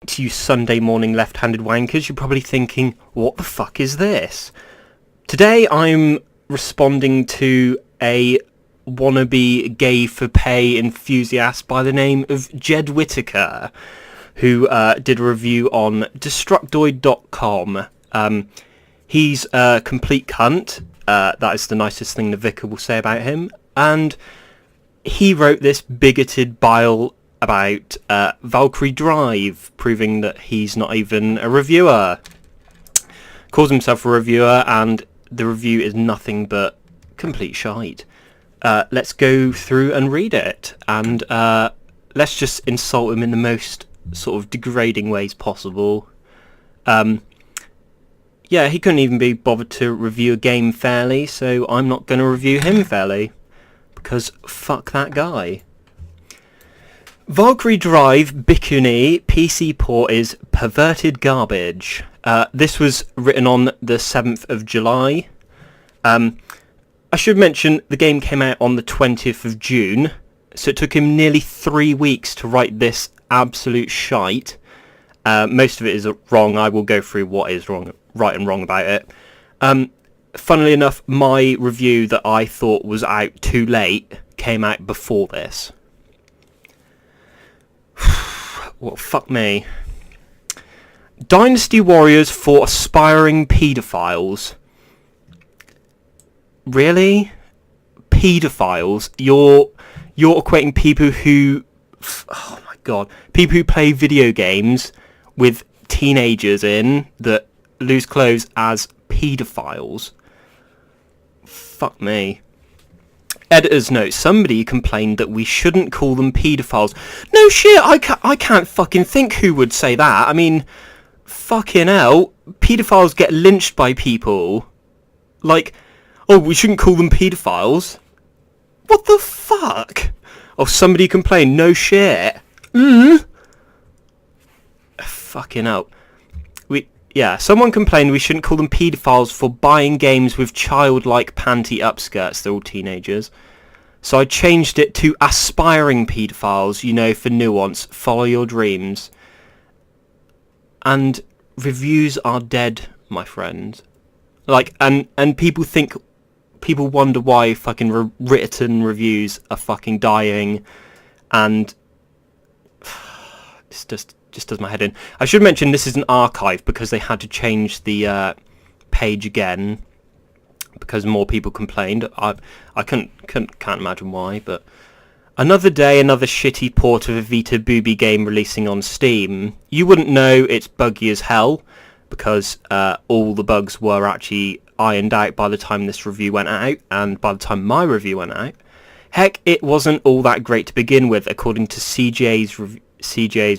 To you Sunday morning left-handed wankers, you're probably thinking, what the fuck is this? Today I'm responding to a wannabe gay-for-pay enthusiast by the name of Jed Whitaker, who did a review on Destructoid.com. He's a complete cunt. That is the nicest thing the vicar will say about him. And he wrote this bigoted bile about Valkyrie Drive, proving that he's not even a reviewer. Calls himself a reviewer, and the review is nothing but complete shite. Let's go through and read it, and let's just insult him in the most sort of degrading ways possible. Yeah, he couldn't even be bothered to review a game fairly, so I'm not going to review him fairly, because fuck that guy. Valkyrie Drive Bikuni PC port is perverted garbage. This was written on the 7th of July. I should mention the game came out on the 20th of June, so it took him nearly 3 weeks to write this absolute shite. Most of it is wrong. I will go through what is wrong, right and wrong about it. Funnily enough, my review that I thought was out too late came out before this. Well, fuck me. Dynasty Warriors for aspiring pedophiles. Really? Pedophiles? You're equating people who... Oh my god. People who play video games with teenagers in that lose clothes as pedophiles. Fuck me. Editor's note, somebody complained that we shouldn't call them paedophiles. No shit, I can't fucking think who would say that. I mean, fucking hell, paedophiles get lynched by people. Like, oh, we shouldn't call them paedophiles? What the fuck? Oh, somebody complained, no shit. Fucking hell. Yeah, someone complained we shouldn't call them paedophiles for buying games with childlike panty upskirts. They're all teenagers. So I changed it to aspiring paedophiles, you know, for nuance. Follow your dreams. And reviews are dead, my friend. Like, and people wonder why fucking written reviews are fucking dying. And it's just does my head in. I should mention this is an archive because they had to change the page again because more people complained. I can't imagine why, but another day, another shitty port of a Vita booby game releasing on Steam. You wouldn't know it's buggy as hell because all the bugs were actually ironed out by the time this review went out and by the time my review went out. Heck, it wasn't all that great to begin with, according to CJ's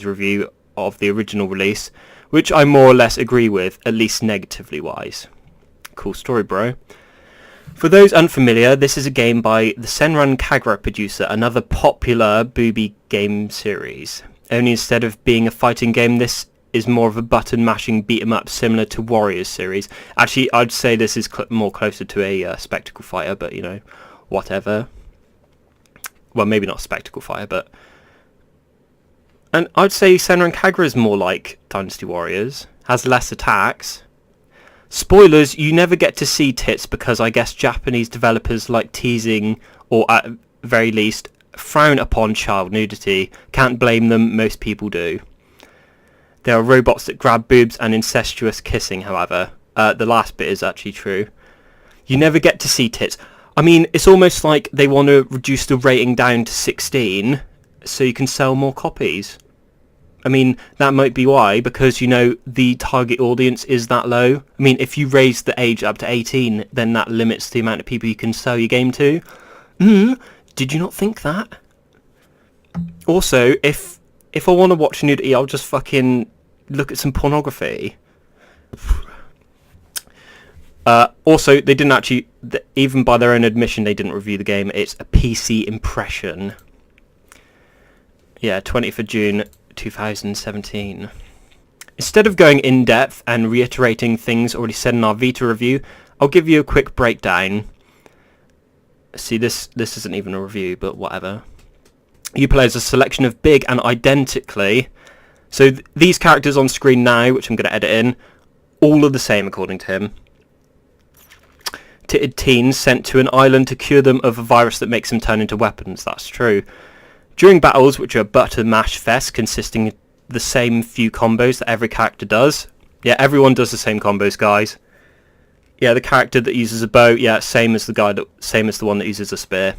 review of the original release, which I more or less agree with, at least negatively wise. Cool story, bro. For those unfamiliar, this is a game by the Senran Kagura producer, another popular booby game series. Only instead of being a fighting game, this is more of a button-mashing beat-em-up similar to Warriors series. Actually, I'd say this is more closer to a spectacle fighter, but, you know, whatever. Well, maybe not spectacle fighter, but... And I'd say Senran Kagura is more like Dynasty Warriors, has less attacks. Spoilers, you never get to see tits because I guess Japanese developers like teasing, or at very least, frown upon child nudity. Can't blame them, most people do. There are robots that grab boobs and incestuous kissing, however. The last bit is actually true. You never get to see tits. I mean, it's almost like they want to reduce the rating down to 16... so you can sell more copies. I mean, that might be why, because, you know, the target audience is that low. I mean, if you raise the age up to 18, then that limits the amount of people you can sell your game to. Did you not think that? Also, if I want to watch nudity, I'll just fucking look at some pornography. Also, they didn't actually, even by their own admission, they didn't review the game. It's a PC impression. Yeah, 20th of June 2017. Instead of going in depth and reiterating things already said in our Vita review, I'll give you a quick breakdown. See, this isn't even a review, but whatever. You play as a selection of big and identically So these characters on screen now, which I'm going to edit in, all are the same according to him. Titted teens sent to an island to cure them of a virus that makes them turn into weapons. That's true. During battles, which are butter mash fest, consisting of the same few combos that every character does. Yeah, everyone does the same combos, guys. Yeah, the character that uses a bow, yeah, same as the one that uses a spear.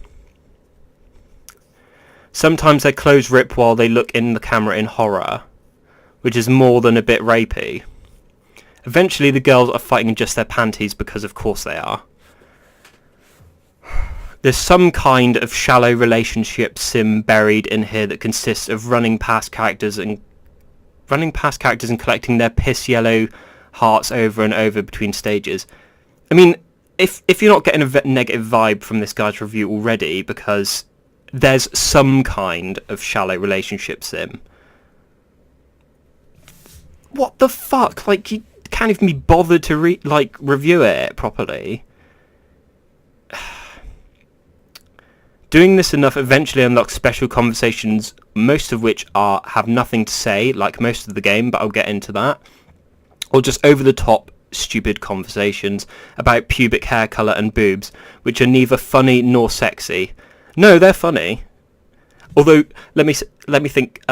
Sometimes their clothes rip while they look in the camera in horror, which is more than a bit rapey. Eventually the girls are fighting in just their panties because of course they are. There's some kind of shallow relationship sim buried in here that consists of running past characters and collecting their piss yellow hearts over and over between stages. I mean, if you're not getting a negative vibe from this guy's review already, because there's some kind of shallow relationship sim. What the fuck? Like, you can't even be bothered to review it properly. Doing this enough eventually unlocks special conversations, most of which have nothing to say, like most of the game, but I'll get into that. Or just over-the-top, stupid conversations about pubic hair colour and boobs, which are neither funny nor sexy. No, they're funny. Although, let me think,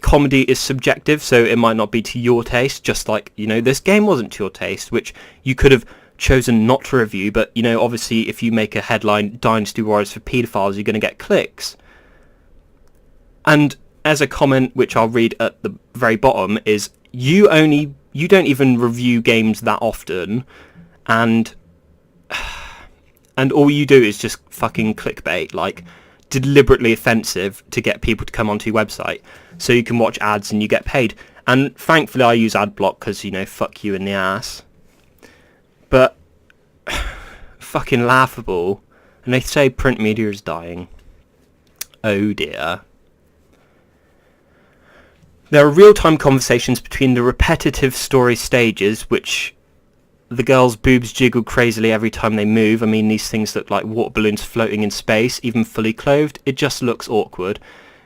comedy is subjective, so it might not be to your taste, just like, this game wasn't to your taste, which you could have chosen not to review, but obviously if you make a headline Dynasty Warriors for Pedophiles, you're going to get clicks. And as a comment which I'll read at the very bottom is, you don't even review games that often, and all you do is just fucking clickbait, like deliberately offensive to get people to come onto your website so you can watch ads and you get paid. And thankfully I use adblock because fuck you in the ass. But fucking laughable. And they say print media is dying. Oh dear. There are real-time conversations between the repetitive story stages, which the girls' boobs jiggle crazily every time they move. I mean, these things look like water balloons floating in space, even fully clothed. It just looks awkward.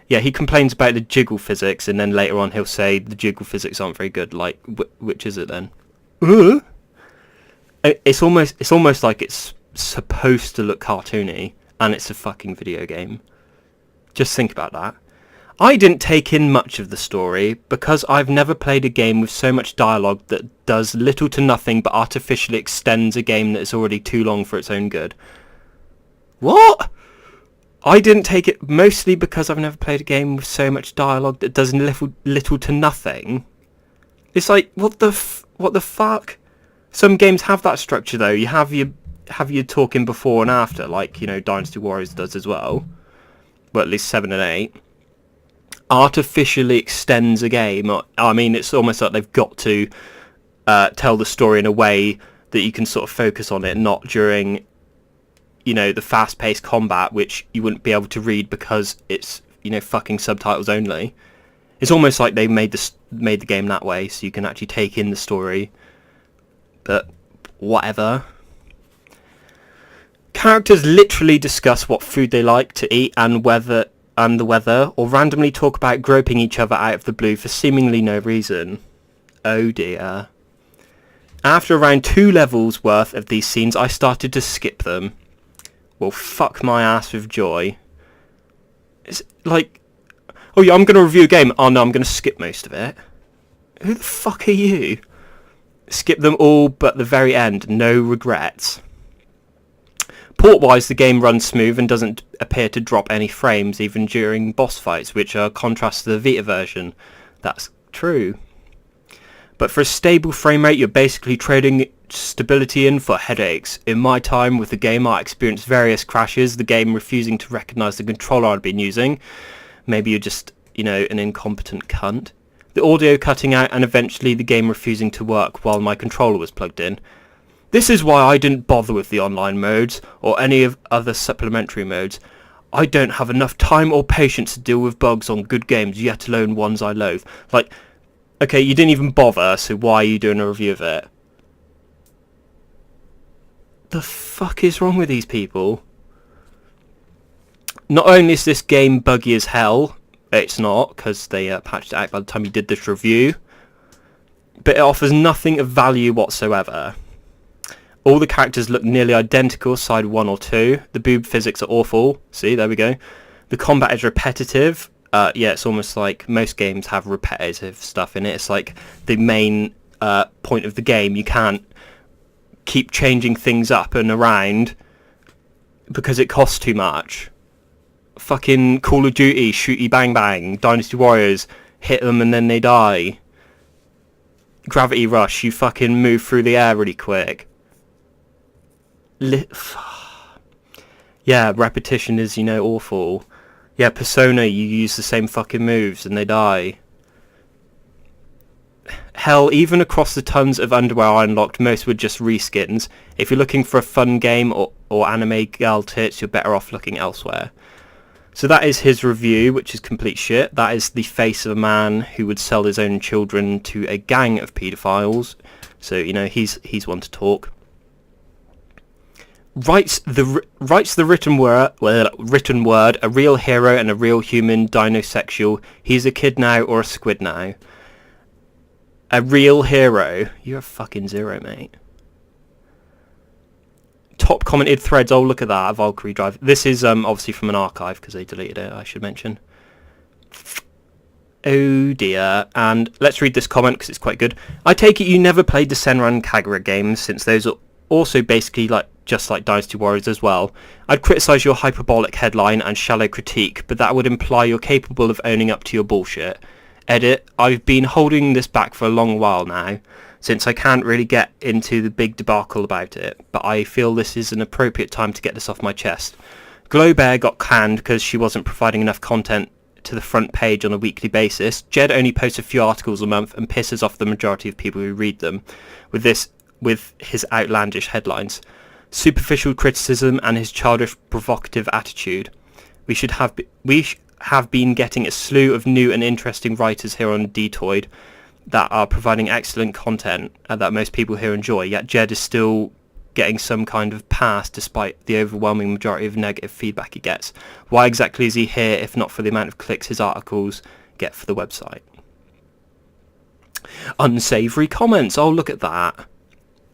Yeah, he complains about the jiggle physics, and then later on he'll say the jiggle physics aren't very good. Like, which is it then? It's almost like it's supposed to look cartoony, and it's a fucking video game. Just think about that. I didn't take in much of the story because I've never played a game with so much dialogue that does little to nothing but artificially extends a game that is already too long for its own good. What? I didn't take it mostly because I've never played a game with so much dialogue that does little to nothing. It's like, what the fuck? Some games have that structure though. You have your talking before and after, like Dynasty Warriors does as well. Well, at least 7 and 8. Artificially extends a game. I mean, it's almost like they've got to tell the story in a way that you can sort of focus on it, not during the fast-paced combat, which you wouldn't be able to read because it's fucking subtitles only. It's almost like they made the game that way so you can actually take in the story. But whatever. Characters literally discuss what food they like to eat and the weather, or randomly talk about groping each other out of the blue for seemingly no reason. Oh dear. After around 2 levels worth of these scenes, I started to skip them. Well, fuck my ass with joy. It's like, oh yeah, I'm going to review a game. Oh no, I'm going to skip most of it. Who the fuck are you? Skip them all but the very end. No regrets. Port-wise, the game runs smooth and doesn't appear to drop any frames even during boss fights, which are contrast to the Vita version. That's true. But for a stable frame rate, you're basically trading stability in for headaches. In my time with the game, I experienced various crashes, the game refusing to recognise the controller I'd been using. Maybe you're just, an incompetent cunt. The audio cutting out and eventually the game refusing to work while my controller was plugged in. This is why I didn't bother with the online modes or any of other supplementary modes. I don't have enough time or patience to deal with bugs on good games, yet alone ones I loathe. Like, okay, you didn't even bother, so why are you doing a review of it? The fuck is wrong with these people? Not only is this game buggy as hell, It's not, because they patched it out by the time you did this review. But it offers nothing of value whatsoever. All the characters look nearly identical, side 1 or 2. The boob physics are awful. See, there we go. The combat is repetitive. Yeah, it's almost like most games have repetitive stuff in it. It's like the main point of the game. You can't keep changing things up and around because it costs too much. Fucking Call of Duty, shooty bang bang, Dynasty Warriors, hit them and then they die. Gravity Rush, you fucking move through the air really quick. Yeah, repetition is, you know, awful. Yeah, Persona, you use the same fucking moves and they die. Hell, even across the tons of underwear I unlocked, most were just reskins. If you're looking for a fun game or anime girl tits, you're better off looking elsewhere. So that is his review, which is complete shit. That is the face of a man who would sell his own children to a gang of paedophiles. So, you know, he's one to talk. Writes the written word, a real hero and a real human dinosexual. He's a kid now or a squid now. A real hero. You're a fucking zero, mate. Top commented threads. Oh, look at that. Valkyrie Drive. This is obviously from an archive because they deleted it, I should mention. Oh dear. And let's read this comment because it's quite good. I take it you never played the Senran and Kagura games, since those are also basically just like Dynasty Warriors as well. I'd criticise your hyperbolic headline and shallow critique, but that would imply you're capable of owning up to your bullshit. Edit. I've been holding this back for a long while now, since I can't really get into the big debacle about it, but I feel this is an appropriate time to get this off my chest. Globear got canned because she wasn't providing enough content to the front page on a weekly basis. Jed only posts a few articles a month and pisses off the majority of people who read them with his outlandish headlines, superficial criticism and his childish provocative attitude. We have been getting a slew of new and interesting writers here on Destructoid that are providing excellent content that most people here enjoy, yet Jed is still getting some kind of pass despite the overwhelming majority of negative feedback he gets. Why exactly is he here if not for the amount of clicks his articles get for the website? Unsavoury comments. Oh, look at that.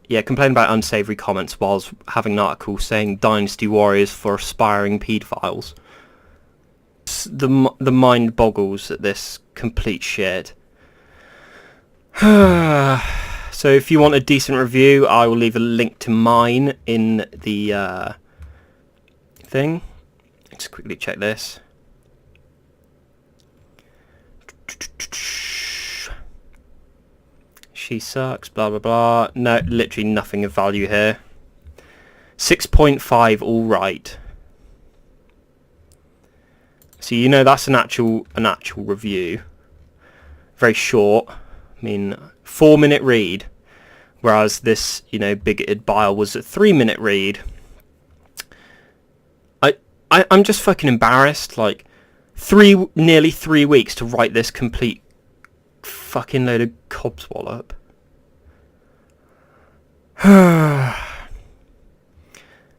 Yeah, complain about unsavoury comments whilst having an article saying Dynasty Warriors for aspiring paedophiles. The mind boggles at this complete shit. So if you want a decent review, I will leave a link to mine in the thing. Let's quickly check this. She sucks, blah blah blah. No, literally nothing of value here. 6.5, all right. So you know that's an actual review. Very short. I mean, 4-minute read, whereas this, you know, bigoted bile was a 3-minute read. I'm just fucking embarrassed. Like, nearly 3 weeks to write this complete fucking load of cobswallop.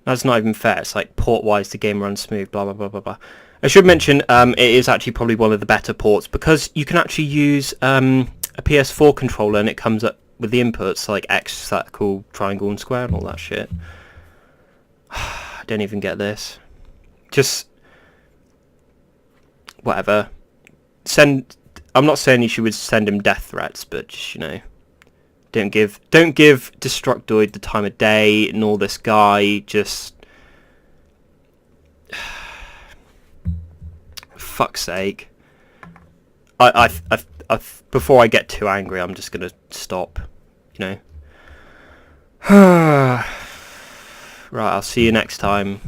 That's not even fair. It's like port-wise, the game runs smooth. Blah blah blah blah blah. I should mention it is actually probably one of the better ports because you can actually use a PS4 controller and it comes up with the inputs like X, circle, triangle and square and all that shit. I don't even get this. Just whatever. I'm not saying you should send him death threats, but just, you know, don't give Destructoid the time of day, nor this guy. Just fuck's sake. Before I get too angry, I'm just gonna stop, you know. Right, I'll see you next time.